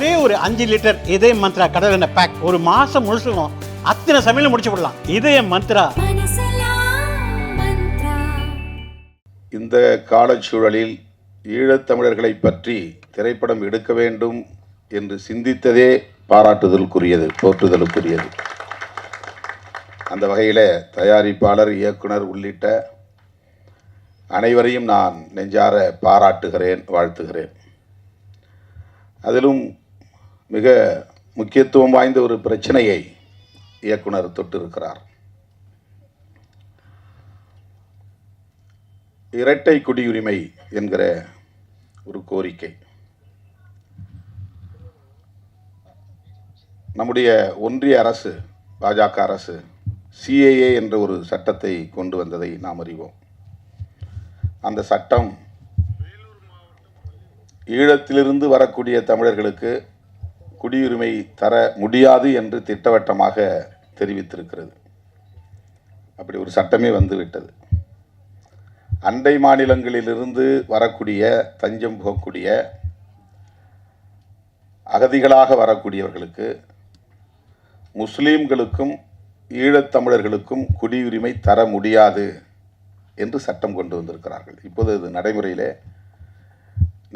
ஒரே ஒரு 5 லிட்டர் இதய மந்த்ரா கடல் எண்ணெய் பேக் ஒரு மாசம் முழுசுக்கும் அத்தனை சமையல முடிச்சு விடலாம். இதய மந்த்ரா. இந்த காலச்சூழலில் ஈழத்தமிழர்களை பற்றி திரைப்படம் எடுக்க வேண்டும் என்று சிந்தித்ததே பாராட்டுதலுக்குரியது, போற்றுதலுக்குரியது. அந்த வகையில் தயாரிப்பாளர், இயக்குனர் உள்ளிட்ட அனைவரையும் நான் நெஞ்சார பாராட்டுகிறேன், வாழ்த்துகிறேன். அதிலும் மிக முக்கியத்துவம் வாய்ந்த ஒரு பிரச்சனையை இயக்குனர் தொட்டிருக்கிறார். இரட்டை குடியுரிமை என்கிற ஒரு கோரிக்கை. நம்முடைய ஒன்றிய அரசு, பாஜக அரசு சிஏஏ என்ற ஒரு சட்டத்தை கொண்டு வந்ததை நாம் அறிவோம். அந்த சட்டம் ஈழத்திலிருந்து வரக்கூடிய தமிழர்களுக்கு குடியுரிமை தர முடியாது என்று திட்டவட்டமாக தெரிவித்திருக்கிறது. அப்படி ஒரு சட்டமே வந்துவிட்டது. அண்டை மாநிலங்களிலிருந்து வரக்கூடிய, தஞ்சம் புகக்கூடிய, அகதிகளாக வரக்கூடியவர்களுக்கு, முஸ்லீம்களுக்கும் ஈழத்தமிழர்களுக்கும் குடியுரிமை தர முடியாது என்று சட்டம் கொண்டு வந்திருக்கிறார்கள். இப்போது இது நடைமுறையிலே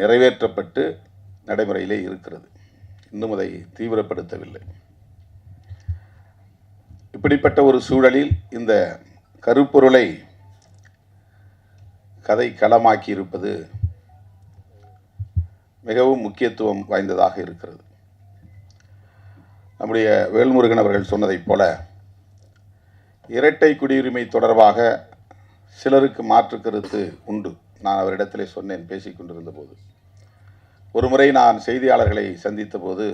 நிறைவேற்றப்பட்டு நடைமுறையிலே இருக்கிறது. இன்னும் அதை தீவிரப்படுத்தவில்லை. இப்படிப்பட்ட ஒரு சூழலில் இந்த கருப்பொருளை கதை களமாக்கி இருப்பது மிகவும் முக்கியத்துவம் வாய்ந்ததாக இருக்கிறது. நம்முடைய வேல்முருகன் அவர்கள் சொன்னதைப் போல இரட்டை குடியுரிமை தொடர்பாக சிலருக்கு மாற்று கருத்து உண்டு. நான் அவரிடத்திலே சொன்னேன் பேசிக்கொண்டிருந்த போது. ஒரு முறை நான் செய்தியாளர்களை சந்தித்த போது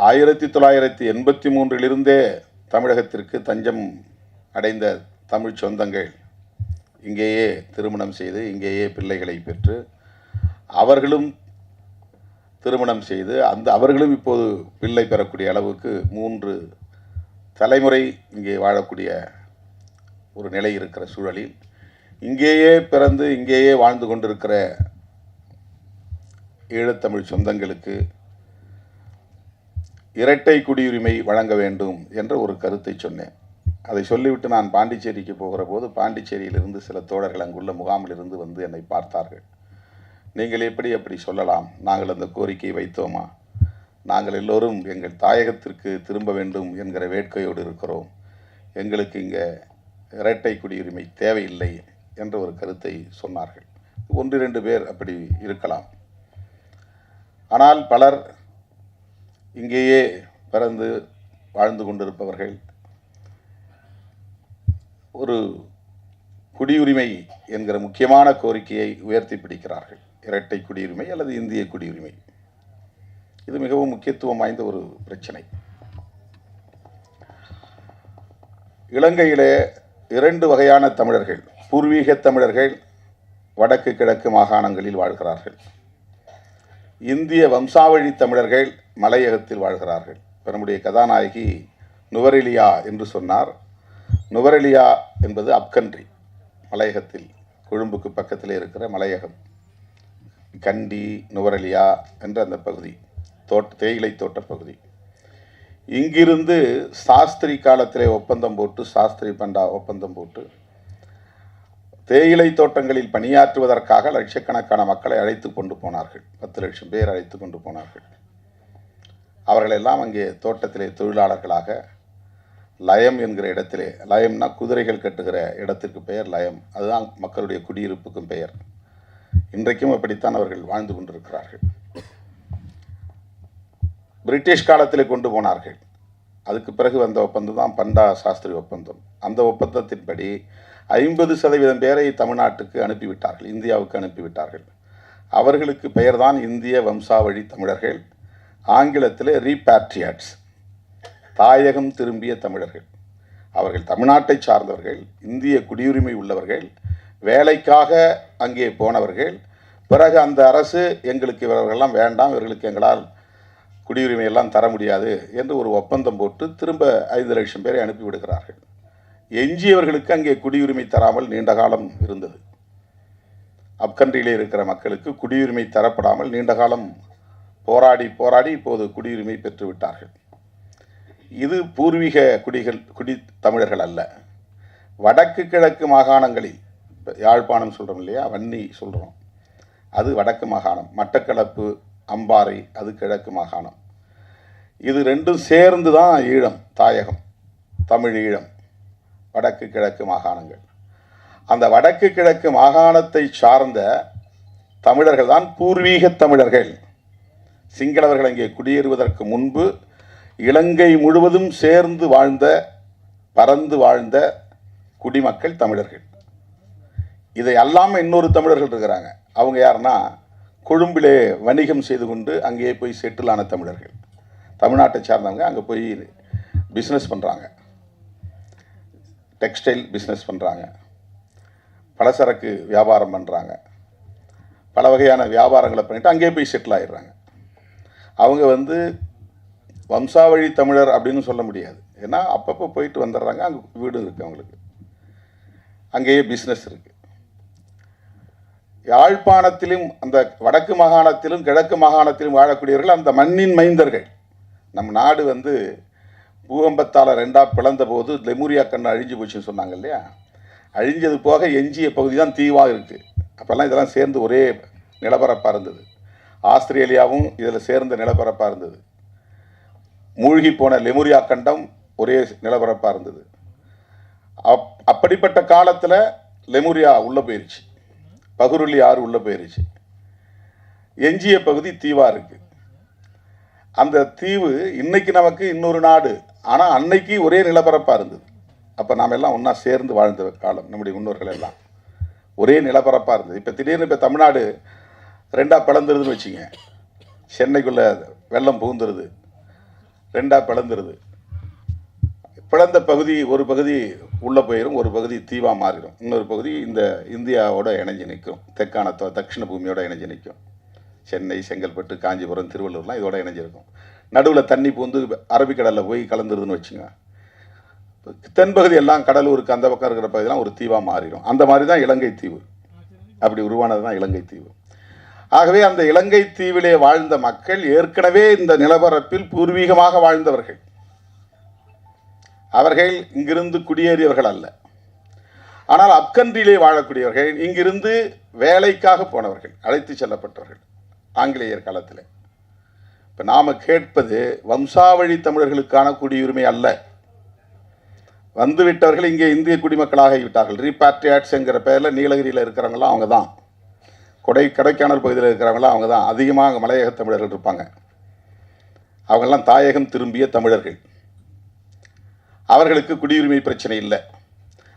1983 தமிழகத்திற்கு தஞ்சம் அடைந்த தமிழ் சொந்தங்கள் இங்கேயே திருமணம் செய்து, இங்கேயே பிள்ளைகளை பெற்று, அவர்களும் திருமணம் செய்து, அவர்களும் இப்போது பிள்ளை பெறக்கூடிய அளவுக்கு 3 தலைமுறை இங்கே வாழக்கூடிய ஒரு நிலை இருக்கிற சூழலில், இங்கேயே பிறந்து இங்கேயே வாழ்ந்து கொண்டிருக்கிற ஈழத்தமிழ் சொந்தங்களுக்கு இரட்டை குடியுரிமை வழங்க வேண்டும் என்ற ஒரு கருத்தை சொன்னேன். அதை சொல்லிவிட்டு நான் பாண்டிச்சேரிக்கு போகிற போது, பாண்டிச்சேரியிலிருந்து சில தோழர்கள் அங்குள்ள முகாமில் இருந்து வந்து என்னை பார்த்தார்கள். நீங்கள் எப்படி அப்படி சொல்லலாம்? நாங்கள் அந்த கோரிக்கையை வைத்தோமா? நாங்கள் எல்லோரும் எங்கள் தாயகத்திற்கு திரும்ப வேண்டும் என்கிற வேட்கையோடு இருக்கிறோம். எங்களுக்கு இங்கே இரட்டை குடியுரிமை தேவையில்லை என்ற ஒரு கருத்தை சொன்னார்கள். 1-2 பேர் அப்படி இருக்கலாம். ஆனால் பலர் இங்கேயே பிறந்து வாழ்ந்து கொண்டிருப்பவர்கள் ஒரு குடியுரிமை என்கிற முக்கியமான கோரிக்கையை உயர்த்தி பிடிக்கிறார்கள். இரட்டை குடியுரிமை அல்லது இந்திய குடியுரிமை. இது மிகவும் முக்கியத்துவம் வாய்ந்த ஒரு பிரச்சனை. இலங்கையிலே 2 வகையான தமிழர்கள், பூர்வீக தமிழர்கள் வடக்கு கிழக்கு மாகாணங்களில் வாழ்கிறார்கள். இந்திய வம்சாவழி தமிழர்கள் மலையகத்தில் வாழ்கிறார்கள். இப்போ நம்முடைய கதாநாயகி நுவரெலியா என்று சொன்னார். நுவரெலியா என்பது அப்கண்ட்ரி, மலையகத்தில், கொழும்புக்கு பக்கத்தில் இருக்கிற மலையகம், கண்டி, நுவரெலியா என்ற அந்த பகுதி, தேயிலை தோட்ட பகுதி. இங்கிருந்து சாஸ்திரி காலத்திலே ஒப்பந்தம் போட்டு, சாஸ்திரி பண்டா ஒப்பந்தம் போட்டு தேயிலை தோட்டங்களில் பணியாற்றுவதற்காக லட்சக்கணக்கான மக்களை அழைத்து கொண்டு போனார்கள். 10 லட்சம் பேர் அழைத்து கொண்டு போனார்கள். அவர்களெல்லாம் அங்கே தோட்டத்திலே தொழிலாளர்களாக லயம் என்கிற இடத்திலே, லயம்னா குதிரைகள் கட்டுகிற இடத்திற்கு பெயர் லயம், அதுதான் மக்களுடைய குடியிருப்புக்கும் பெயர். இன்றைக்கும் அப்படித்தான் அவர்கள் வாழ்ந்து கொண்டிருக்கிறார்கள். பிரிட்டிஷ் காலத்திலே கொண்டு போனார்கள். அதுக்கு பிறகு வந்த ஒப்பந்தம் தான் பண்டா சாஸ்திரி ஒப்பந்தம். அந்த ஒப்பந்தத்தின்படி 50% பேரை தமிழ்நாட்டுக்கு அனுப்பிவிட்டார்கள், இந்தியாவுக்கு அனுப்பிவிட்டார்கள். அவர்களுக்கு பெயர்தான் இந்திய வம்சாவழி தமிழர்கள். ஆங்கிலத்திலே ரீபேட்ரியாட்ஸ், தாயகம் திரும்பிய தமிழர்கள். அவர்கள் தமிழ்நாட்டை சார்ந்தவர்கள், இந்திய குடியுரிமை உள்ளவர்கள், வேலைக்காக அங்கே போனவர்கள். பிறகு அந்த அரசு எங்களுக்கு இவர்களெல்லாம் வேண்டாம், இவர்களுக்கு எங்களால் குடியுரிமையெல்லாம் தர முடியாது என்று ஒரு ஒப்பந்தம் போட்டு திரும்ப 5 லட்சம் பேரை அனுப்பிவிடுகிறார்கள். எஞ்சியவர்களுக்கு அங்கே குடியுரிமை தராமல் நீண்ட காலம் இருந்தது. அப்கண்ட்ரியிலே இருக்கிற மக்களுக்கு குடியுரிமை தரப்படாமல் நீண்ட காலம் போராடி போராடி இப்போது குடியுரிமை பெற்றுவிட்டார்கள். இது பூர்வீக குடி தமிழர்கள் அல்ல. வடக்கு கிழக்கு மாகாணங்களில் யாழ்ப்பாணம் சொல்கிறோம் இல்லையா, வன்னி சொல்கிறோம், அது வடக்கு மாகாணம். மட்டக்களப்பு, அம்பாறை அது கிழக்கு மாகாணம். இது ரெண்டும் சேர்ந்து தான் ஈழம், தாயகம், தமிழ் ஈழம், வடக்கு கிழக்கு மாகாணங்கள். அந்த வடக்கு கிழக்கு மாகாணத்தை சார்ந்த தமிழர்கள் தான் பூர்வீக தமிழர்கள். சிங்களவர்கள் அங்கே குடியேறுவதற்கு முன்பு இலங்கை முழுவதும் சேர்ந்து வாழ்ந்த, பறந்து வாழ்ந்த குடிமக்கள் தமிழர்கள். இதை அல்லாமல் இன்னொரு தமிழர்கள் இருக்கிறாங்க. அவங்க யாருன்னா, கொழும்பிலே வணிகம் செய்து கொண்டு அங்கேயே போய் செட்டில் ஆன தமிழர்கள். தமிழ்நாட்டை சார்ந்தவங்க அங்கே போய் பிஸ்னஸ் பண்ணுறாங்க, டெக்ஸ்டைல் பிஸ்னஸ் பண்ணுறாங்க, பலசரக்கு வியாபாரம் பண்ணுறாங்க, பல வகையான வியாபாரங்களை பண்ணிவிட்டு அங்கேயே போய் செட்டில் ஆகிடுறாங்க. அவங்க வம்சாவழி தமிழர் அப்படின்னு சொல்ல முடியாது. ஏன்னா அப்பப்போ போயிட்டு வந்துடுறாங்க, அங்கே வீடு இருக்குது, அவங்களுக்கு அங்கேயே பிஸ்னஸ் இருக்குது. யாழ்ப்பாணத்திலும் அந்த வடக்கு மாகாணத்திலும் கிழக்கு மாகாணத்திலும் வாழக்கூடியவர்கள் அந்த மண்ணின் மைந்தர்கள். நம் நாடு பூகம்பத்தால் ரெண்டாக பிளந்த போது லெமுரியா கண்ணு அழிஞ்சு போச்சுன்னு சொன்னாங்க இல்லையா, அழிஞ்சது போக எஞ்சிய பகுதி தான் தீவாக இருக்குது. அப்போல்லாம் இதெல்லாம் சேர்ந்து ஒரே நிலப்பரப்பாக இருந்தது. ஆஸ்திரேலியாவும் இதில் சேர்ந்த நிலப்பரப்பாக இருந்தது. மூழ்கி போன லெமுரியா கண்டம் ஒரே நிலப்பரப்பாக இருந்தது. அப்படிப்பட்ட காலத்தில் லெமுரியா உள்ளே போயிடுச்சு, பகுருளி ஆறு உள்ளே போயிடுச்சு, எஞ்சிய பகுதி தீவாக இருக்குது. அந்த தீவு இன்னைக்கு நமக்கு இன்னொரு நாடு, ஆனால் அன்னைக்கு ஒரே நிலப்பரப்பாக இருந்தது. அப்போ நாம் எல்லாம் ஒன்றா சேர்ந்து வாழ்ந்த காலம், நம்முடைய முன்னோர்கள் எல்லாம் ஒரே நிலப்பரப்பாக இருந்தது. இப்போ திடீர்னு இப்போ தமிழ்நாடு ரெண்டாக பிளந்துருதுன்னு வச்சுங்க, சென்னைக்குள்ளே வெள்ளம் புகுந்துருது, ரெண்டாக பிளந்துருது. பிளந்த பகுதி ஒரு பகுதி உள்ளே போயிடும், ஒரு பகுதி தீவாக மாறிடும், இன்னொரு பகுதி இந்த இந்தியாவோட இணைஞ்சு நிற்கும், தெற்கான தட்சிண பூமியோட இணைஞ்சு நிற்கும். சென்னை, செங்கல்பட்டு, காஞ்சிபுரம், திருவள்ளூர்லாம் இதோட இணைஞ்சிருக்கும். நடுவில் தண்ணி பூந்து அரபிக்கடலில் போய் கலந்துருதுன்னு வச்சுங்க, தென்பகுதி எல்லாம் கடலூருக்கு அந்த பக்கம் இருக்கிற பகுதியெல்லாம் ஒரு தீவாக மாறிடும். அந்த மாதிரி தான் இலங்கை தீவு, அப்படி உருவானது தான் இலங்கை தீவு. ஆகவே அந்த இலங்கை தீவிலே வாழ்ந்த மக்கள் ஏற்கனவே இந்த நிலப்பரப்பில் பூர்வீகமாக வாழ்ந்தவர்கள். அவர்கள் இங்கிருந்து குடியேறியவர்கள் அல்ல. ஆனால் அப்கண்ட்ரியிலே வாழக்கூடியவர்கள் இங்கிருந்து வேலைக்காக போனவர்கள், அழைத்து செல்லப்பட்டவர்கள் ஆங்கிலேயர் காலத்தில். இப்போ நாம் கேட்பது வம்சாவழி தமிழர்களுக்கான குடியுரிமை அல்ல. வந்துவிட்டவர்கள் இங்கே இந்திய குடிமக்களாகிவிட்டார்கள். ரீபாட்ரியாட்ஸ் என்கிற பெயரில் நீலகிரியில் இருக்கிறவங்களாம் அவங்க தான், கொடைக்கானல் பகுதியில் இருக்கிறவங்களாம் அவங்க தான். அதிகமாக அங்கே மலையக தமிழர்கள் இருப்பாங்க. அவங்கெல்லாம் தாயகம் திரும்பிய தமிழர்கள். அவர்களுக்கு குடியுரிமை பிரச்சனை இல்லை.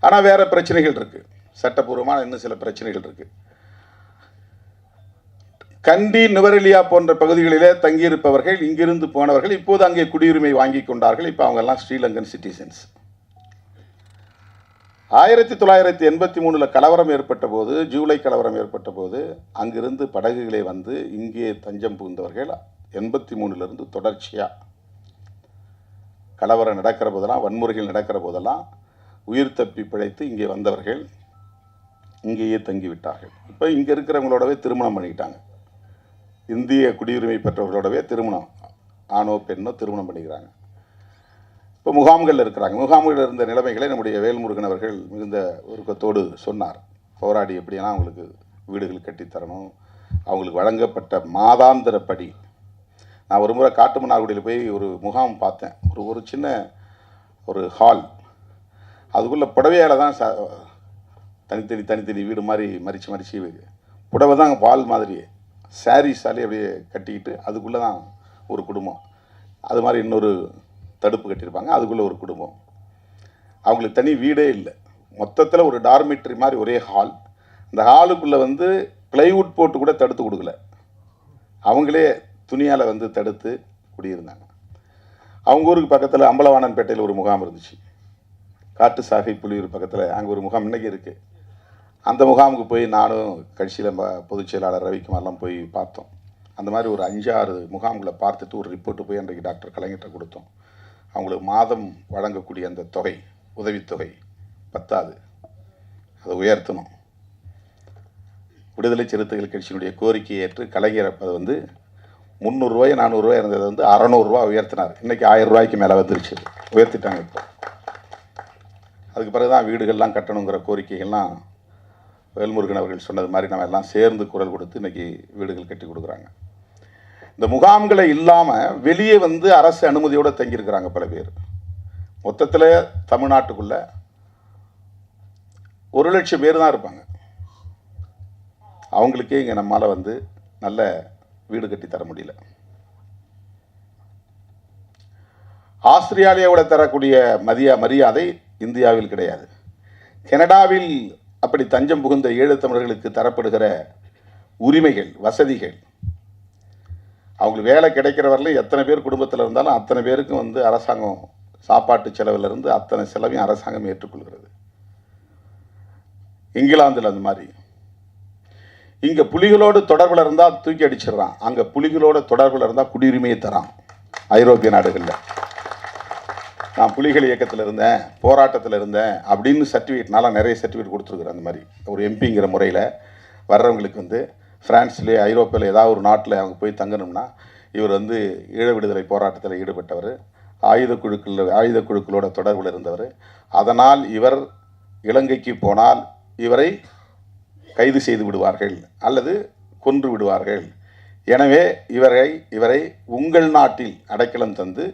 ஆனால் வேறு பிரச்சனைகள் இருக்குது, சட்டப்பூர்வமான இன்னும் சில பிரச்சனைகள் இருக்குது. கண்டி, நுவரெலியா போன்ற பகுதிகளிலே தங்கியிருப்பவர்கள், இங்கிருந்து போனவர்கள் இப்போது அங்கே குடியுரிமை வாங்கி கொண்டார்கள். இப்போ அவங்கெல்லாம் ஸ்ரீலங்கன் சிட்டிசன்ஸ். 1983 கலவரம் ஏற்பட்ட போது, ஜூலை கலவரம் ஏற்பட்ட போது அங்கிருந்து படகுகளே வந்து இங்கே தஞ்சம் புகுந்தவர்கள் 83 தொடர்ச்சியாக கலவரம் நடக்கிற போதெல்லாம், வன்முறைகள் நடக்கிற போதெல்லாம் உயிர் தப்பி பிழைத்து இங்கே வந்தவர்கள் இங்கேயே தங்கிவிட்டார்கள். இப்போ இங்கே இருக்கிறவங்களோடவே திருமணம் பண்ணிக்கிட்டாங்க. இந்திய குடியுரிமை பெற்றவர்களோடவே திருமணம், ஆணோ பெண்ணோ திருமணம் பண்ணிக்கிறாங்க. இப்போ முகாம்கள் இருக்கிறாங்க. முகாம்களில் இருந்த நிலைமைகளை நம்முடைய வேல்முருகன் அவர்கள் மிகுந்த உருக்கத்தோடு சொன்னார். போராடி எப்படியெல்லாம் அவங்களுக்கு வீடுகள் கட்டித்தரணும், அவங்களுக்கு வழங்கப்பட்ட மாதாந்திரப்படி. நான் ஒரு முறை காட்டுமன்னார்குடியில் போய் ஒரு முகாம் பார்த்தேன். ஒரு சின்ன ஒரு ஹால், அதுக்குள்ளே புடவையால் தான் தனித்தனி வீடு மாதிரி மறித்து புடவை தான் வால் மாதிரி சாரீஸாலே அப்படியே கட்டிக்கிட்டு அதுக்குள்ளே தான் ஒரு குடும்பம். அது மாதிரி இன்னொரு தடுப்பு கட்டியிருப்பாங்க, அதுக்குள்ளே ஒரு குடும்பம். அவங்களுக்கு தனி வீடே இல்லை. மொத்தத்தில் ஒரு டார்மிட்ரி மாதிரி ஒரே ஹால். அந்த ஹாலுக்குள்ளே பிளைவுட் போட்டு கூட தடுத்து கொடுக்கல, அவங்களே துணியால் தடுத்து குடியிருந்தாங்க. அவங்க ஊருக்கு பக்கத்தில் அம்பலவாணன்பேட்டையில் ஒரு முகாம் இருந்துச்சு, காட்டு சாகை புலியூர் பக்கத்தில். அங்கே ஒரு முகாம் இன்றைக்கி இருக்குது. அந்த முகாமுக்கு போய் நானும் கட்சியில் பொதுச் செயலாளர் ரவிக்குமார்லாம் போய் பார்த்தோம். அந்த மாதிரி ஒரு 5-6 முகாம்களை பார்த்துட்டு ஒரு ரிப்போர்ட்டு போய் அன்றைக்கு டாக்டர் கலைஞர்கிட்ட கொடுத்தோம். அவங்களுக்கு மாதம் வழங்கக்கூடிய அந்த தொகை, உதவித்தொகை பத்தாது, அதை உயர்த்தணும். விடுதலை சிறுத்தைகள் கட்சியினுடைய கோரிக்கையை ஏற்று கலைஞர் அது வந்து 300 ரூபாய் 400 ரூபாய் இருந்தது வந்து 600 ரூபா உயர்த்தினார். இன்றைக்கி 1000 ரூபாய்க்கு மேலே வந்துருச்சு, உயர்த்திட்டாங்க. இப்போ அதுக்கு பிறகு தான் வீடுகள்லாம் கட்டணுங்கிற கோரிக்கைகள்லாம் வேல்முருகன் அவர்கள் சொன்னது மாதிரி நம்ம எல்லாம் சேர்ந்து குரல் கொடுத்து இன்றைக்கி வீடுகள் கட்டி கொடுக்குறாங்க. இந்த முகாம்களை இல்லாமல் வெளியே வந்து அரசு அனுமதியோடு தங்கியிருக்கிறாங்க பல பேர். மொத்தத்தில் தமிழ்நாட்டுக்குள்ள 1,00,000 பேர் தான் இருப்பாங்க. அவங்களுக்கே இங்கே நம்மால் வந்து நல்ல வீடு கட்டி தர முடியல. ஆஸ்திரேலியாவோட தரக்கூடிய மரியாதை இந்தியாவில் கிடையாது. கனடாவில் அப்படி தஞ்சம் புகுந்த ஈழத் தமிழர்களுக்கு தரப்படுகிற உரிமைகள், வசதிகள், அவங்களுக்கு வேலை கிடைக்கிற வரல எத்தனை பேர் குடும்பத்தில் இருந்தாலும் அத்தனை பேருக்கும் வந்து அரசாங்கம் சாப்பாட்டு செலவிலிருந்து அத்தனை செலவையும் அரசாங்கம் ஏற்றுக்கொள்கிறது. இங்கிலாந்தில் அந்த மாதிரி. இங்கே புலிகளோடு தொடர்பில் இருந்தால் தூக்கி அடிச்சிடறான், அங்கே புலிகளோட தொடர்பில் இருந்தால் குடியுரிமையை தரான். ஐரோப்பிய நாடுகளில் நான் புலிகள் இயக்கத்தில் இருந்தேன், போராட்டத்தில் இருந்தேன் அப்படின்னு சர்டிஃபிகேட்னால நிறைய சர்டிஃபிகேட் கொடுத்துருக்குறேன். அந்த மாதிரி ஒரு எம்பிங்கிற முறையில் வர்றவங்களுக்கு வந்து ஃப்ரான்ஸ்லேயே ஐரோப்பியில் ஏதாவது ஒரு நாட்டில் அவங்க போய் தங்கணும்னா இவர் வந்து ஈழ விடுதலை போராட்டத்தில் ஈடுபட்டவர், ஆயுத குழுக்களோட தொடர்பில் இருந்தவர். அதனால் இவர் இலங்கைக்கு போனால் இவரை கைது செய்து விடுவார்கள் அல்லது கொன்று விடுவார்கள். எனவே இவரை உங்கள் நாட்டில் அடைக்கலம் தந்து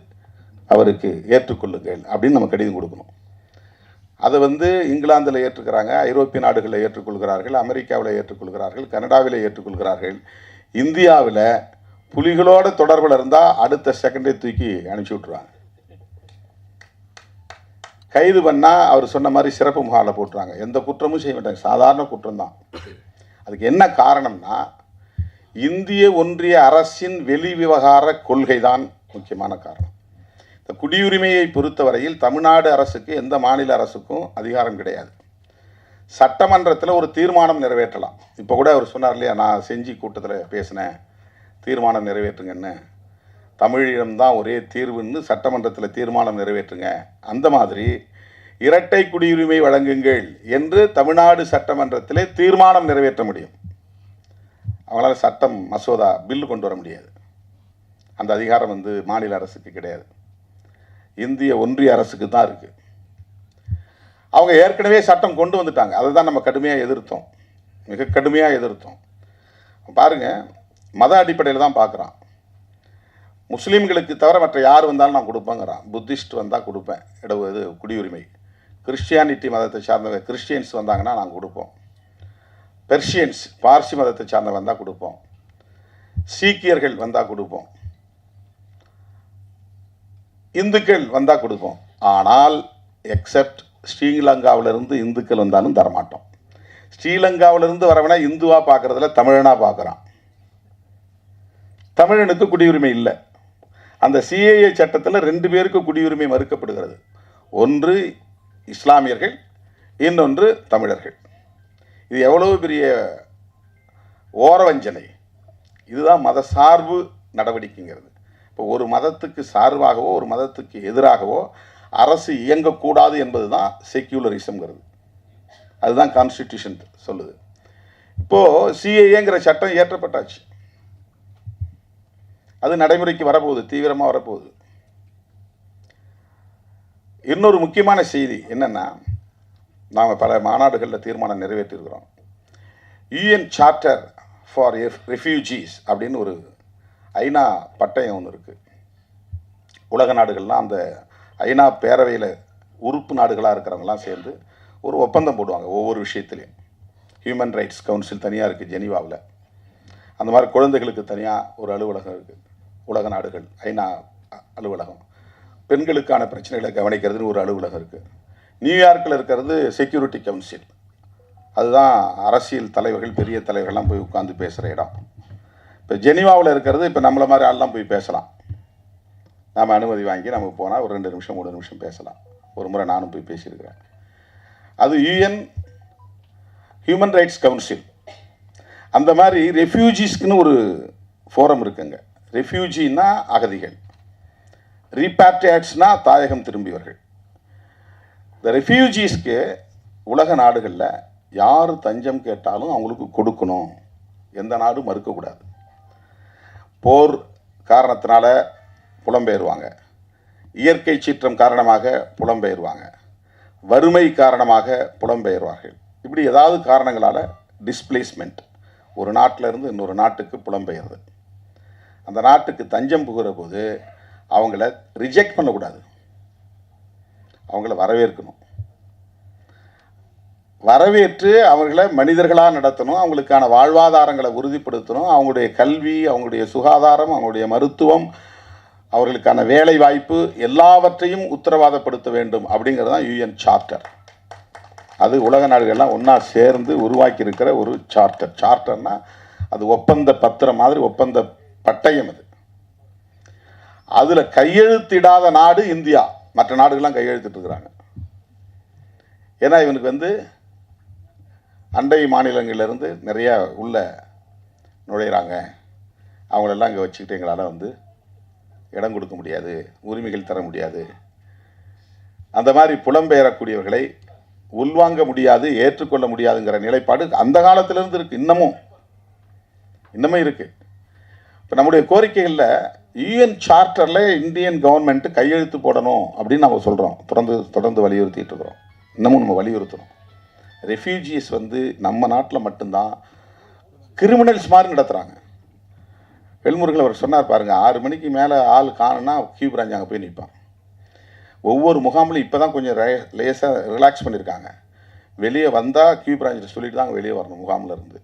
அவருக்கு ஏற்றுக்கொள்ளுங்கள் அப்படின்னு நம்ம கடிதம் கொடுக்கணும். அதை வந்து இங்கிலாந்தில் ஏற்றுக்கிறாங்க, ஐரோப்பிய நாடுகளில் ஏற்றுக்கொள்கிறார்கள், அமெரிக்காவில் ஏற்றுக்கொள்கிறார்கள், கனடாவில் ஏற்றுக்கொள்கிறார்கள். இந்தியாவில் புலிகளோட தொடர்பில் இருந்தால் அடுத்த செகண்டே தூக்கி அனுப்பிச்சி விட்ருவாங்க. கைது பண்ணால் அவர் சொன்ன மாதிரி சிறப்பு முகாமில் போட்டுறாங்க. எந்த குற்றமும் செய்ய மாட்டாங்க, சாதாரண குற்றம்தான். அதுக்கு என்ன காரணம்னா இந்திய ஒன்றிய அரசின் வெளி விவகார கொள்கை தான் முக்கியமான காரணம். இந்த குடியுரிமையை பொறுத்தவரையில் தமிழ்நாடு அரசுக்கு எந்த மாநில அரசுக்கும் அதிகாரம் கிடையாது. சட்டமன்றத்தில் ஒரு தீர்மானம் நிறைவேற்றலாம். இப்போ கூட அவர் சொன்னார் இல்லையா, நான் செஞ்சி கூட்டத்தில் பேசினேன், தீர்மானம் நிறைவேற்றுங்கன்னு, தமிழிடம்தான் ஒரே தீர்வுன்னு சட்டமன்றத்தில் தீர்மானம் நிறைவேற்றுங்க. அந்த மாதிரி இரட்டை குடியுரிமை வழங்குங்கள் என்று தமிழ்நாடு சட்டமன்றத்திலே தீர்மானம் நிறைவேற்ற முடியும். அவங்களால சட்டம் மசோதா பில்லு கொண்டு வர முடியாது. அந்த அதிகாரம் வந்து மாநில அரசுக்கு கிடையாது, இந்திய ஒன்றிய அரசுக்கு தான் இருக்குது. அவங்க ஏற்கனவே சட்டம் கொண்டு வந்துட்டாங்க, அதை தான் நம்ம கடுமையாக எதிர்த்தோம், மிக கடுமையாக எதிர்த்தோம். பாருங்கள், மத அடிப்படையில் தான் பார்க்குறான். முஸ்லீம்களுக்கு தவிர மற்ற யார் வந்தாலும் நான் கொடுப்பேங்கிறான். புத்திஸ்ட் வந்தால் கொடுப்பேன் இது குடியுரிமை. கிறிஸ்டியானிட்டி மதத்தை சார்ந்தவங்க கிறிஸ்டியன்ஸ் வந்தாங்கன்னா நாங்கள் கொடுப்போம். பெர்ஷியன்ஸ் பார்சி மதத்தை சார்ந்தவங்க வந்தால் கொடுப்போம். சீக்கியர்கள் வந்தால் கொடுப்போம். இந்துக்கள் வந்தால் கொடுப்போம். ஆனால் எக்ஸப்ட் ஸ்ரீலங்காவிலிருந்து இந்துக்கள் வந்தாலும் தரமாட்டோம். ஸ்ரீலங்காவிலிருந்து வரவனா இந்துவாக பார்க்குறதுல தமிழனாக பார்க்குறான். தமிழனுக்கு குடியுரிமை இல்லை. அந்த சிஏஏ சட்டத்தில் 2 பேருக்கு குடியுரிமை மறுக்கப்படுகிறது. ஒன்று இஸ்லாமியர்கள், இன்னொன்று தமிழர்கள். இது எவ்வளவு பெரிய ஓரவஞ்சனை! இதுதான் மத சார்பு நடவடிக்கைங்கிறது. இப்போ ஒரு மதத்துக்கு சார்பாகவோ ஒரு மதத்துக்கு எதிராகவோ அரசு இயங்கக்கூடாது என்பது தான் செக்யூலரிசம்ங்கிறது. அதுதான் கான்ஸ்டிடியூஷன் சொல்லுது. இப்போது சிஏஏங்கிற சட்டம் இயற்றப்பட்டாச்சு, அது நடைமுறைக்கு வரப்போகுது, தீவிரமாக வரப்போகுது. இன்னொரு முக்கியமான செய்தி என்னென்னா, நாம் பல மாநாடுகளில் தீர்மானம் நிறைவேற்றியிருக்கிறோம். யூஎன் சார்ட்டர் ஃபார் ரெஃப்யூஜீஸ் அப்படின்னு ஒரு ஐநா பட்டயம் ஒன்று இருக்குது. உலக நாடுகள்லாம் அந்த ஐநா பேரவையில் உறுப்பு நாடுகளாக இருக்கிறவங்களாம் சேர்ந்து ஒரு ஒப்பந்தம் போடுவாங்க ஒவ்வொரு விஷயத்துலையும். ஹியூமன் ரைட்ஸ் கவுன்சில் தனியாக இருக்குது ஜெனீவாவில். அந்த மாதிரி குழந்தைகளுக்கு தனியாக ஒரு அலுவலகம் இருக்குது, உலக நாடுகள் ஐநா அலுவலகம். பெண்களுக்கான பிரச்சனைகளை கவனிக்கிறதுன்னு ஒரு அலுவலகம் இருக்குது. நியூயார்க்கில் இருக்கிறது செக்யூரிட்டி கவுன்சில், அதுதான் அரசியல் தலைவர்கள் பெரிய தலைவர்கள்லாம் போய் உட்காந்து பேசுகிற இடம். இப்போ ஜெனீவாவில் இருக்கிறது இப்போ நம்மளை மாதிரி ஆள்லாம் போய் பேசலாம். நாம் அனுமதி வாங்கி நமக்கு போனால் ஒரு 2 நிமிஷம் 3 நிமிஷம் பேசலாம். ஒரு முறை நானும் போய் பேசியிருக்கிறேன். அது யூஎன் ஹியூமன் ரைட்ஸ் கவுன்சில். அந்த மாதிரி ரெஃப்யூஜிஸ்க்குன்னு ஒரு ஃபோரம் இருக்குங்க. ரெஃப்யூஜின்னா அகதிகள், ரீபேட்ரியாட்ஸ்னா தாயகம் திரும்பியவர்கள். இந்த ரெஃப்யூஜிஸ்க்கு உலக நாடுகளில் யார் தஞ்சம் கேட்டாலும் அவங்களுக்கு கொடுக்கணும், எந்த நாடும் மறுக்கக்கூடாது. போர் காரணத்தினால புலம்பெயர்வாங்க, இயற்கை சீற்றம் காரணமாக புலம்பெயர்வாங்க, வறுமை காரணமாக புலம்பெயர்வார்கள். இப்படி ஏதாவது காரணங்களால் டிஸ்பிளேஸ்மெண்ட், ஒரு நாட்டில் இருந்து இன்னொரு நாட்டுக்கு புலம்பெயர்து. அந்த நாட்டுக்கு தஞ்சம் புகிற போது அவங்கள ரிஜெக்ட் பண்ணக்கூடாது, அவங்கள வரவேற்கணும். வரவேற்று அவர்களை மனிதர்களாக நடத்தணும், அவங்களுக்கான வாழ்வாதாரங்களை உறுதிப்படுத்தணும். அவங்களுடைய கல்வி, அவங்களுடைய சுகாதாரம், அவங்களுடைய மருத்துவம், அவர்களுக்கான வேலை வாய்ப்பு எல்லாவற்றையும் உத்தரவாதப்படுத்த வேண்டும் அப்படிங்கிறது தான் யூஎன் சார்ட்டர். அது உலக நாடுகள்லாம் ஒன்றா சேர்ந்து உருவாக்கி இருக்கிற ஒரு சார்ட்டர். சார்ட்டர்னா அது ஒப்பந்த பத்திரம் மாதிரி, ஒப்பந்த பட்டயம். அதில் கையெழுத்திடாத நாடு இந்தியா. மற்ற நாடுகள்லாம் கையெழுத்திட்டு இருக்கிறாங்க. ஏன்னா இவனுக்கு அண்டை மாநிலங்களிலிருந்து நிறையா உள்ள நுழையிறாங்க, அவங்களெல்லாம் இங்கே வச்சுக்கிட்டு எங்களால் இடம் கொடுக்க முடியாது, உரிமைகள் தர முடியாது. அந்த மாதிரி புலம்பெயரக்கூடியவர்களை உள்வாங்க முடியாது, ஏற்றுக்கொள்ள முடியாதுங்கிற நிலைப்பாடு அந்த காலத்திலிருந்து இருக்குது, இன்னமும் இருக்குது. இப்போ நம்முடைய கோரிக்கைகளில் யூஎன் சார்ட்டரில் இந்தியன் கவர்மெண்ட்டு கையெழுத்து போடணும் அப்படின்னு நம்ம சொல்கிறோம், தொடர்ந்து வலியுறுத்திட்டு இருக்கிறோம். இன்னமும் நம்ம வலியுறுத்துகிறோம். ரெஃப்யூஜிஸ் நம்ம நாட்டில் மட்டும்தான் கிரிமினல்ஸ் மாதிரி நடத்துகிறாங்க. வெல்முருகன் அவர் சொன்னார் பாருங்கள், 6 மணிக்கு மேலே ஆள் காணுன்னா கியூ பிரான்ச் அங்கே போய் நிற்பான். ஒவ்வொரு முகாமிலும் இப்போ தான் கொஞ்சம் லேசாக ரிலாக்ஸ் பண்ணியிருக்காங்க. வெளியே வந்தால் கியூ பிரான்ச்சில் சொல்லிட்டு தான் வெளியே வரணும் முகாமில் இருந்து.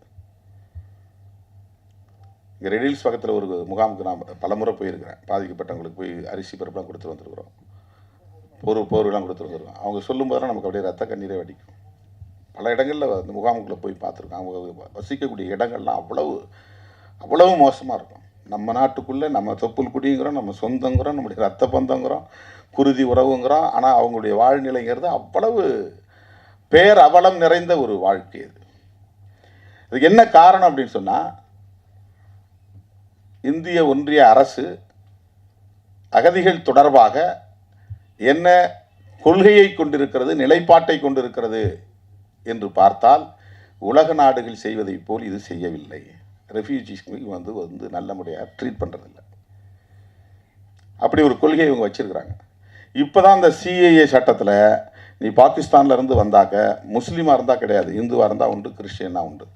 இங்கே ரெடில்ஸ் பக்கத்தில் ஒரு முகாமுக்கு நான் பலமுறை போயிருக்கிறேன். பாதிக்கப்பட்டவங்களுக்கு போய் அரிசி பருப்புலாம் கொடுத்துட்டு வந்துருக்குறோம், போர்வெல்லாம் கொடுத்துட்டு வந்துருக்கோம். அவங்க சொல்லும் போதெல்லாம் நமக்கு அப்படியே ரத்த கண்ணீரே வடிக்கும். பல இடங்களில் அந்த முகாமுக்குள்ளே போய் பார்த்துருக்கோம். அவங்க வசிக்கக்கூடிய இடங்கள்லாம் அவ்வளவு மோசமாக இருக்கும். நம்ம நாட்டுக்குள்ளே நம்ம தொப்புள் குடிங்கிறோம், நம்ம சொந்தங்கிறோம், நம்முடைய ரத்த பந்தங்கிறோம், குருதி உறவுங்கிறோம். ஆனால் அவங்களுடைய வாழ்நிலைங்கிறது அவ்வளவு பேரவலம் நிறைந்த ஒரு வாழ்க்கை. இதுக்கு என்ன காரணம் அப்படின்னு சொன்னால், இந்திய ஒன்றிய அரசு அகதிகள் தொடர்பாக என்ன கொள்கையை கொண்டிருக்கிறது, நிலைப்பாட்டை கொண்டிருக்கிறது என்று பார்த்தால் உலக நாடுகள் செய்வதை போல் இது செய்யவில்லை. ரெஃப்யூஜிஸ்க்கு நல்ல முறையாக ட்ரீட் பண்ணுறதில்ல. அப்படி ஒரு கொள்கையை இவங்க வச்சுருக்கிறாங்க. இப்போ தான் இந்த சிஏஏ சட்டத்தில் நீ பாகிஸ்தானில் இருந்து வந்தாக்க முஸ்லீமாக இருந்தால் கிடையாது, இந்துவாக இருந்தால் உண்டு, கிறிஸ்டியனாக உண்டு.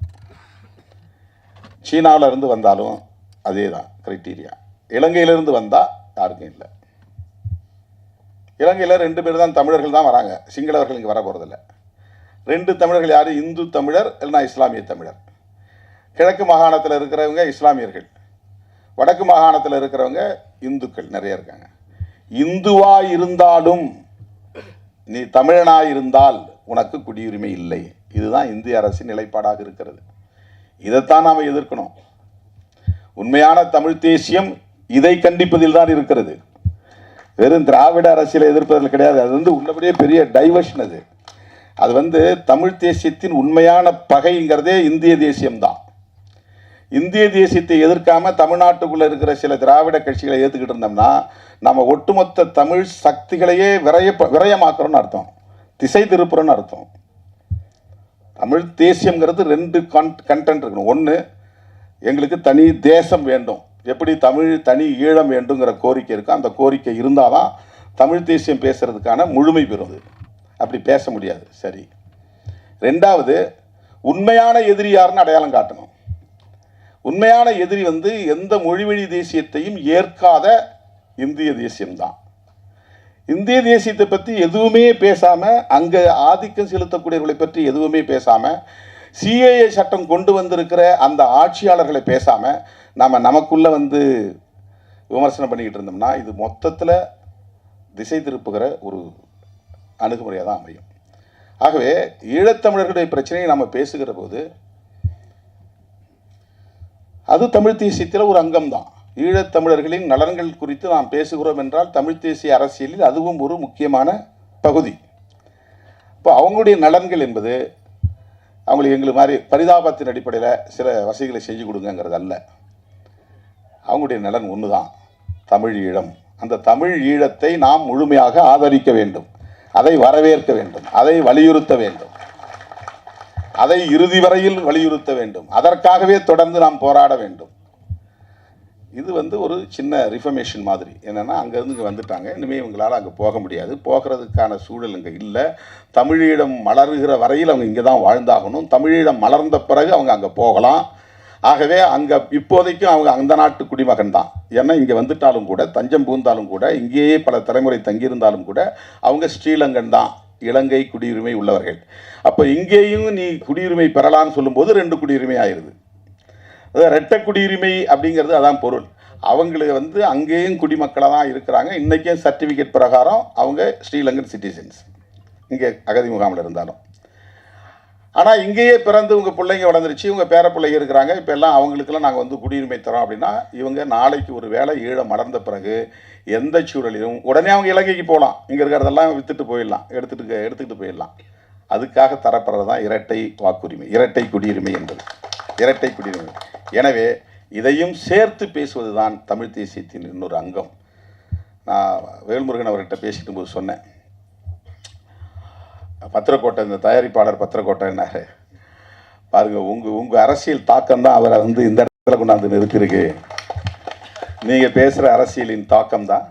சீனாவில் இருந்து வந்தாலும் அதே தான் க்ரைட்டீரியா. இலங்கையிலிருந்து வந்தால் யாருக்கும் இல்லை. இலங்கையில் 2 பேர் தான் தமிழர்கள் தான் வராங்க, சிங்களவர்கள் இங்கே வர போகிறதில்ல. 2 தமிழர்கள் யார்? இந்து தமிழர் இல்லைனா இஸ்லாமிய தமிழர். கிழக்கு மாகாணத்தில் இருக்கிறவங்க இஸ்லாமியர்கள், வடக்கு மாகாணத்தில் இருக்கிறவங்க இந்துக்கள் நிறைய இருக்காங்க. இந்துவாக இருந்தாலும் நீ தமிழனாக இருந்தால் உனக்கு குடியுரிமை இல்லை. இதுதான் இந்திய அரசின் நிலைப்பாடாக இருக்கிறது. இதைத்தான் நாம் எதிர்க்கணும். உண்மையான தமிழ் தேசியம் இதை கண்டிப்பதில் தான் இருக்கிறது. வெறும் திராவிட அரசியலை எதிர்ப்பதில் கிடையாது. அது உள்ளபடியே பெரிய டைவர்ஷன். அது தமிழ் தேசியத்தின் உண்மையான பகைங்கிறதே இந்திய தேசியம்தான். இந்திய தேசியத்தை எதிர்க்காம தமிழ்நாட்டுக்குள்ளே இருக்கிற சில திராவிட கட்சிகளை ஏற்றுக்கிட்டு இருந்தோம்னா நம்ம ஒட்டுமொத்த தமிழ் சக்திகளையே விரயமாக்குறோன்னு அர்த்தம், திசை திருப்புறோன்னு அர்த்தம். தமிழ் தேசியங்கிறது 2 கண்டென்ட் இருக்கணும். ஒன்று, எங்களுக்கு தனி தேசம் வேண்டும், எப்படி தமிழ் தனி ஈழம் வேண்டுங்கிற கோரிக்கை இருக்கும். அந்த கோரிக்கை இருந்தால் தான் தமிழ் தேசியம் பேசுறதுக்கான முழுமை பெறுது. அப்படி பேச முடியாது. சரி. 2வது, உண்மையான எதிரி யாருன்னு அடையாளம் காட்டணும். உண்மையான எதிரி எந்த மொழிவழி தேசியத்தையும் ஏற்காத இந்திய தேசியம்தான். இந்திய தேசியத்தை பற்றி எதுவுமே பேசாமல், அங்கே ஆதிக்கம் செலுத்தக்கூடியவர்களை பற்றி எதுவுமே பேசாமல், சிஏஏ சட்டம் கொண்டு வந்திருக்கிற அந்த ஆட்சியாளர்களை பேசாமல் நமக்குள்ளே விமர்சனம் பண்ணிக்கிட்டு இருந்தோம்னா இது மொத்தத்தில் திசை திருப்புகிற ஒரு அணுகுமுறையாக தான் அமையும். ஆகவே ஈழத்தமிழர்களுடைய பிரச்சனையை நாம் பேசுகிற போது அது தமிழ் தேசியத்தில் ஒரு அங்கம்தான். ஈழத்தமிழர்களின் நலன்கள் குறித்து நாம் பேசுகிறோம் என்றால் தமிழ் தேசிய அரசியலில் அதுவும் ஒரு முக்கியமான பகுதி. இப்போ அவங்களுடைய நலன்கள் என்பது அவங்களுக்கு எங்களுக்கு மாதிரி பரிதாபத்தின் அடிப்படையில் சில வசதிகளை செஞ்சு கொடுங்கிறது அல்ல. அவங்களுடைய நலன் ஒன்று தான், தமிழ் ஈழம். அந்த தமிழ் ஈழத்தை நாம் முழுமையாக ஆதரிக்க வேண்டும், அதை வரவேற்க வேண்டும், அதை வலியுறுத்த வேண்டும். அதை இறுதி வரையில் வலியுறுத்த வேண்டும். அதற்காகவே தொடர்ந்து நாம் போராட வேண்டும். இது ஒரு சின்ன ரிஃபர்மேஷன் மாதிரி. என்னென்னா, அங்கேருந்து இங்கே வந்துட்டாங்க, இனிமேல் இவங்களால் அங்கே போக முடியாது, போகிறதுக்கான சூழல் இங்கே இல்லை. தமிழீழம் மலர்கிற வரையில் அவங்க இங்கே தான் வாழ்ந்தாகணும். தமிழீழம் மலர்ந்த பிறகு அவங்க அங்கே போகலாம். ஆகவே அங்கே இப்போதைக்கும் அவங்க அந்த நாட்டு குடிமகன் தான். ஏன்னா இங்கே வந்துட்டாலும் கூட, தஞ்சம் புகுந்தாலும் கூட, இங்கேயே பல தலைமுறை தங்கியிருந்தாலும் கூட அவங்க ஸ்ரீலங்கன் தான், இலங்கை குடியுரிமை உள்ளவர்கள். அப்போ இங்கேயும் நீ குடியுரிமை பெறலான்னு சொல்லும்போது 2 குடியுரிமை ஆயிடுது. அதாவது இரட்டை குடியுரிமை அப்படிங்கிறது அதான் பொருள். அவங்களுக்கு அங்கேயும் குடிமக்களாக தான் இருக்கிறாங்க. இன்றைக்கே சர்டிஃபிகேட் பிரகாரம் அவங்க ஸ்ரீலங்கன் சிட்டிசன்ஸ், இங்கே அகதி முகாமில் இருந்தாலும். ஆனால் இங்கேயே பிறந்து உங்கள் பிள்ளைங்க வளர்ந்துருச்சு, உங்கள் பேர பிள்ளைங்க இருக்கிறாங்க, இப்போ எல்லாம் அவங்களுக்கெல்லாம் நாங்கள் குடியுரிமை தரோம் அப்படின்னா, இவங்க நாளைக்கு ஒரு வேளை ஈழம் மலர்ந்த பிறகு எந்த சூழலிலும் உடனே அவங்க இலங்கைக்கு போகலாம். இங்கே இருக்கிறதெல்லாம் விற்றுட்டு போயிடலாம், எடுத்துக்கிட்டு போயிடலாம். அதுக்காக தரப்படுறது தான் இரட்டை வாக்குரிமை, இரட்டை குடியுரிமை என்பது, இரட்டை குடியுரிமை. எனவே இதையும் சேர்த்து பேசுவது தான் தமிழ் தேசியத்தின் இன்னொரு அங்கம். நான் வேல்முருகன் அவர்கிட்ட பேசிட்டு போது சொன்னேன், பத்திரக்கோட்டை, இந்த தயாரிப்பாளர் பத்திரக்கோட்டை என்னாரு பாருங்கள், உங்கள் அரசியல் தாக்கம் தான் அவரை இந்த இடத்துல கொண்டாந்து நிறுத்திருக்கு. நீங்கள் பேசுகிற அரசியலின் தாக்கம் தான்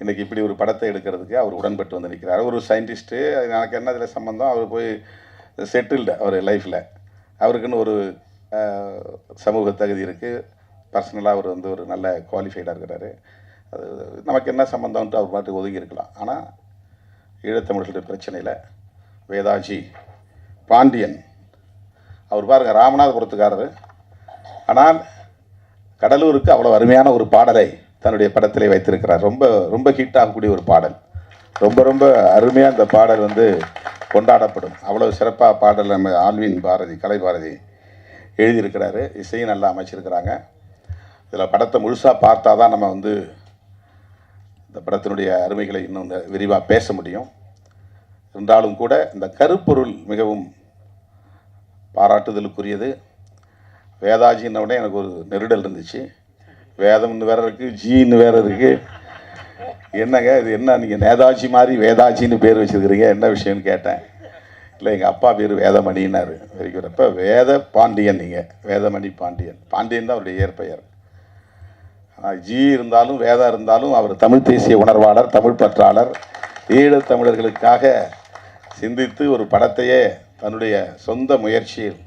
இன்றைக்கி இப்படி ஒரு படத்தை எடுக்கிறதுக்கு அவர் உடன்பட்டு வந்து நிற்கிறார். ஒரு சயின்டிஸ்ட்டு, எனக்கு என்ன இதில் சம்மந்தம், அவர் போய் செட்டில்டு அவர் லைஃப்பில், அவருக்குன்னு ஒரு சமூக தகுதி இருக்குது, பர்சனலாக அவர் ஒரு நல்ல குவாலிஃபைடாக இருக்கிறாரு. அது நமக்கு என்ன சம்மந்தம்ன்ட்டு அவர் பாட்டுக்கு ஒதுங்கி இருக்கலாம். ஆனால் ஈழத்தமிழர்களுடைய பிரச்சனையில் வேதாஜி பாண்டியன் அவர் பாருங்கள், ராமநாதபுரத்துக்காரர், ஆனால் கடலூருக்கு அவ்வளோ அருமையான ஒரு பாடலை தன்னுடைய படத்திலே வைத்திருக்கிறார். ரொம்ப ரொம்ப ஹிட் ஆகக்கூடிய ஒரு பாடல், ரொம்ப ரொம்ப அருமையாக அந்த பாடல் கொண்டாடப்படும். அவ்வளோ சிறப்பாக பாடல் நம்ம ஆல்வின் பாரதி, கலை பாரதி எழுதியிருக்கிறாரு, இசையும் நல்லா அமைச்சிருக்கிறாங்க. இதில் படத்தை முழுசாக பார்த்தா தான் நம்ம இந்த படத்தினுடைய அருமைகளை இன்னும் விரிவாக பேச முடியும். இருந்தாலும் கூட இந்த கருப்பொருள் மிகவும் பாராட்டுதலுக்குரியது. வேதாஜின்னோட எனக்கு ஒரு நெருடல் இருந்துச்சு. வேதம்னு வேறு இருக்குது, ஜின்னு வேறு இருக்குது. என்னங்க இது, என்ன நீங்கள் நேதாஜி மாதிரி வேதாஜின்னு பேர் வச்சுருக்கிறீங்க, என்ன விஷயம்னு கேட்டேன். இல்லை, எங்கள் அப்பா பேர் வேதமணின்னாரு. வரைக்கிறப்ப வேத பாண்டியன், நீங்கள் வேதமணி பாண்டியன், பாண்டியன் தான் அவருடைய இயற்பெயர். ஆனால் ஜி இருந்தாலும் வேதம் இருந்தாலும் அவர் தமிழ் தேசிய உணர்வாளர், தமிழ் பற்றாளர், ஈழத் தமிழர்களுக்காக சிந்தித்து ஒரு படத்தையே தன்னுடைய சொந்த முயற்சியில்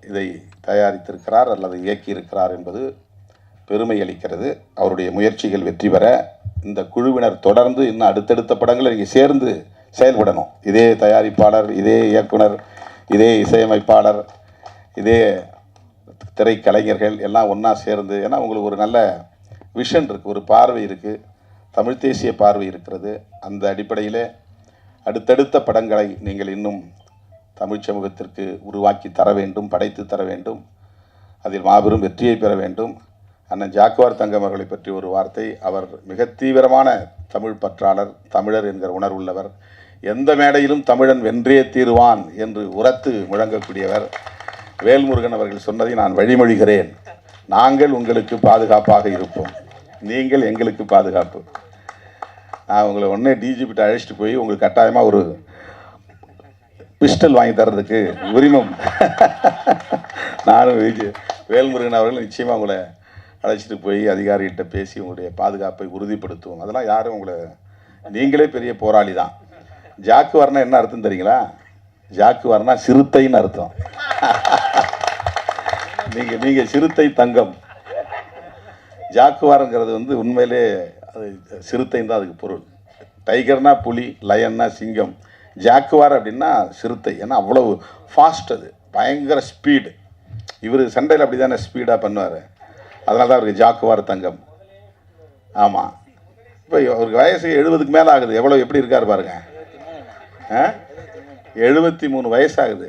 இதை தயாரித்திருக்கிறார் அல்லது இயக்கியிருக்கிறார் என்பது பெருமை அளிக்கிறது. அவருடைய முயற்சிகள் வெற்றி பெற இந்த குழுவினர் தொடர்ந்து இன்னும் அடுத்தடுத்த படங்களை நீங்கள் சேர்ந்து செயல்படணும். இதே தயாரிப்பாளர், இதே இயக்குனர், இதே இசையமைப்பாளர், இதே திரைக்கலைஞர்கள் எல்லாம் ஒன்றா சேர்ந்து, ஏன்னா உங்களுக்கு ஒரு நல்ல விஷன் இருக்குது, ஒரு பார்வை இருக்குது, தமிழ் தேசிய பார்வை இருக்கிறது. அந்த அடிப்படையில் அடுத்தடுத்த படங்களை நீங்கள் இன்னும் தமிழ் சமூகத்திற்கு உருவாக்கி தர வேண்டும், படைத்து தர வேண்டும். அதில் மாபெரும் வெற்றியை பெற வேண்டும். அண்ணன் ஜாக்குவார் தங்கம் அவர்களை பற்றி ஒரு வார்த்தை, அவர் மிக தீவிரமான தமிழ் பற்றாளர், தமிழர் என்கிற உணர்வுள்ளவர், எந்த மேடையிலும் தமிழன் வென்றே தீருவான் என்று உரத்து முழங்கக்கூடியவர். வேல்முருகன் அவர்கள் சொன்னதை நான் வழிமொழிகிறேன், நாங்கள் உங்களுக்கு பாதுகாப்பாக இருப்போம், நீங்கள் எங்களுக்கு பாதுகாப்பு. நான் உங்களை உடனே டிஜிபிட்ட அழைச்சிட்டு போய் உங்களுக்கு கட்டாயமாக ஒரு பிஸ்டல் வாங்கி தர்றதுக்கு உரிமம் நானும் வேல்முருகன் அவர்கள் நிச்சயமாக உங்களை அழைச்சிட்டு போய் அதிகாரிகிட்ட பேசி உங்களுடைய பாதுகாப்பை உறுதிப்படுத்துவோம். அதெல்லாம் யாரும் உங்களை, நீங்களே பெரிய போராளி தான். ஜாக்குவார்னா என்ன அர்த்தம் தெரியுங்களா? ஜாக்குவார்னா சிறுத்தைன்னு அர்த்தம். நீங்கள் சிறுத்தை தங்கம். ஜாக்குவாருங்கிறது உண்மையிலே அது சிறுத்தைன்னு தான் அதுக்கு பொருள். டைகர்னா புலி, லயன்னா சிங்கம், ஜாக்குவார் அப்படின்னா சிறுத்தை. ஏன்னா அவ்வளவு ஃபாஸ்ட், அது பயங்கர ஸ்பீடு. இவர் சண்டையில் அப்படி தானே ஸ்பீடாக பண்ணுவார், அதனால தான் அவருக்கு ஜாக்குவார் தங்கம். ஆமாம், இப்போ அவருக்கு வயசு 70க்கு மேலே ஆகுது. எப்படி இருக்கார் பாருங்க, 73 வயசாகுது.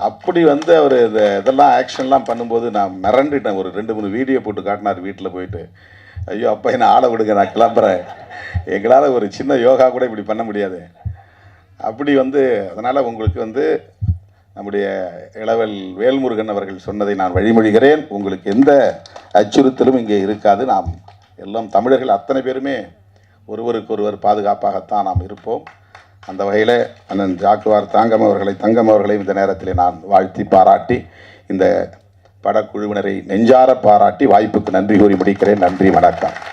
அப்படி அவர் இதெல்லாம் ஆக்ஷன்லாம் பண்ணும்போது நான் மிரண்டுட்டேன். ஒரு 2-3 வீடியோ போட்டு காட்டினார் வீட்டில் போயிட்டு. ஐயோ அப்பா, என்ன ஆளை விடுங்க, நான் கிளம்புறேன், எங்களால் ஒரு சின்ன யோகா கூட இப்படி பண்ண முடியாது. அப்படி அதனால் உங்களுக்கு நம்முடைய இளவல் வேல்முருகன் அவர்கள் சொன்னதை நான் வழிமொழிகிறேன். உங்களுக்கு எந்த அச்சுறுத்தலும் இங்கே இருக்காது. நாம் எல்லாம் தமிழர்கள் அத்தனை பேருமே ஒருவருக்கொருவர் பாதுகாப்பாகத்தான் நாம் இருப்போம். அந்த வகையில் அண்ணன் ஜாக்குவார் தங்கம் அவர்களை இந்த நேரத்தில் நான் வாழ்த்தி பாராட்டி இந்த படக்குழுவினரை நெஞ்சார பாராட்டி வாய்ப்புக்கு நன்றி கூறி முடிக்கிறேன். நன்றி, வணக்கம்.